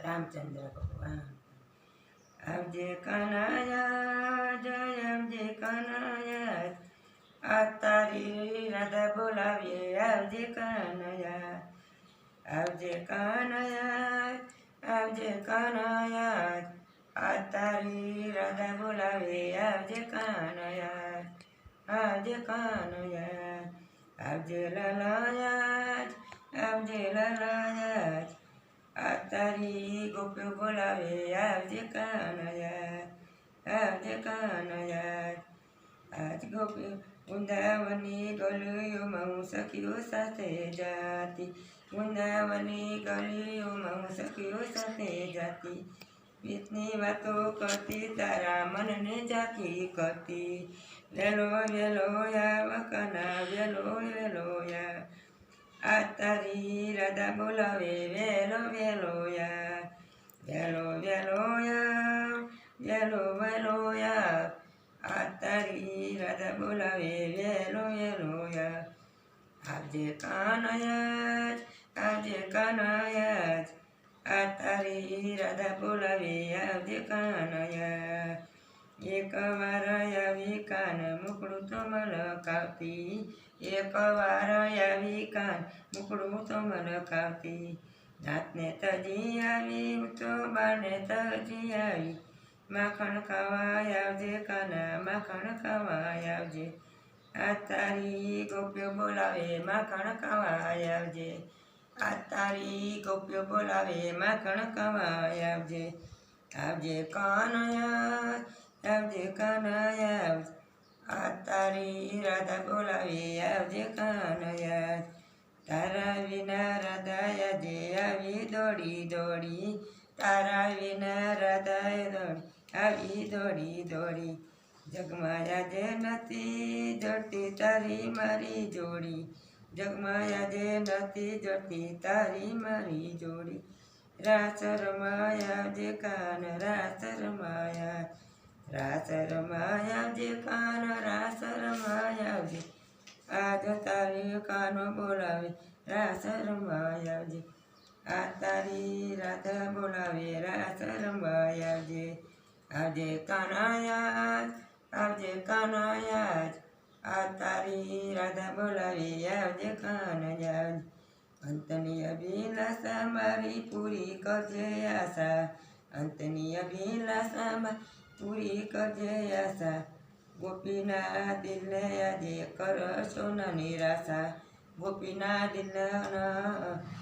રામચંદ્ર ભગવાન આવજે કનૈયા જય આવજે કનૈયા આ તારી રાધા બોલાવીએ આવજે કનૈયા આવજે કનૈયા આવજે કનૈયા આ તારી રાધા બોલાવે આવજે કનૈયા આવજે કનૈયા આવજે લલાયા આવજે લલાયા આ તારી ગોપીઓ બોલાવે આવજે કનૈયા આવજે કનૈયા આજ ગોપીઓ વૃંદાવની ગલીઓમાં હું સખીઓ સાથે જાતી વૃંદાવની ગલીઓમાં હું સખીઓ સાથે જાતી પિતની વાતો કરતી તારા મનને ઝાંખી કરતી વેલો વેલો યા વકના વેલો વેલો યા આ તારી રાધા બોલાવે વેલો વેલો યા વેલો વેલો યા વેલો વેલો યા આ તારી રાધા બોલાવે વેલો વેલો યા આવજે કનૈયા આવજે કનૈયા આ તારી રાધા બોલાવે આવજે કનૈયા એક વાર આવી કાન મુકડું તો મલકાવતી એક વાર આવી કાન મુકડું તો મલકાવતી નાતને તજી આવી તો બાને તજી આવી માખણ ખાવા આવજે કાના માખણ ખાવા આવજે આ તારી ગોપીઓ બોલાવે માખણ ખાવા આવજે આ તારી ગોપીઓ બોલાવે માખણ ખાવા આવજે આવજે કનૈયા આવજે કનૈયા આ તારી રાધા બોલાવે આવજે કનૈયા તારા વિના રાધા આજે આવી દોડી દોડી તારા વિના રાધા દોડી આવી દોડી દોડી જગમાં આજે નથી જડતી તારી મારી જોડી જગમાં આજે નથી જડતી તારી મારી જોડી રાસ રમાયા જે કાન રાસ રમાયા રાસ રમાયા જે કાન રાસ રમાયા જે આજ તારી કાનો બોલાવે રાસ રમાયા જે આ તારી રાધા બોલાવે રાસ રમાયા જે આવજે કનૈયા આવજે કનૈયા આ તારી રાધા બોલાવે આવજે કનૈયા અંતની અભિલાષા મારી પૂરી કરજે આશા અંતની અભિલાષા પૂરી કરજે આશા ગોપીના દિલને આજે કરશો ન નિરાશા ગોપીના દિલને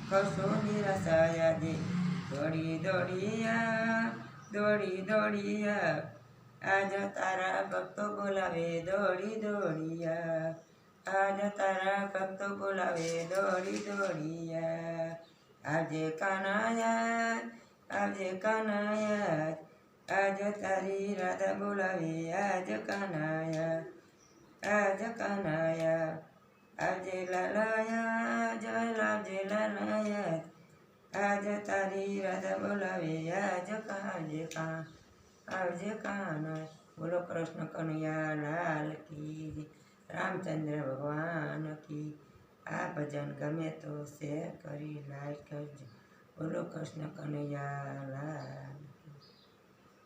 કરશો નિરાશા આજે દોડી દોડિયા દોડી દોડિયા આજ તારા ભક્તો બોલાવે દોડી દોડિયા આજ તારા ભક્તો બોલાવે દોડી દોડિયા આવજે કનૈયા આવજે કનૈયા આજ તારી રાધા બોલાવે આજ કનૈયા આજ કનૈયા આવજે લાલયા જય લાવજે લાલયા આજ તારી રાધા બોલાવે આજ આવજે આવજે કાનૈયા બોલો કૃષ્ણ કનૈયા લાલ કી જય રામચંદ્ર ભગવાન કી આ ભજન ગમે તો શેર કરી લાઈક કરજો બોલો કૃષ્ણ કનૈયા લાલ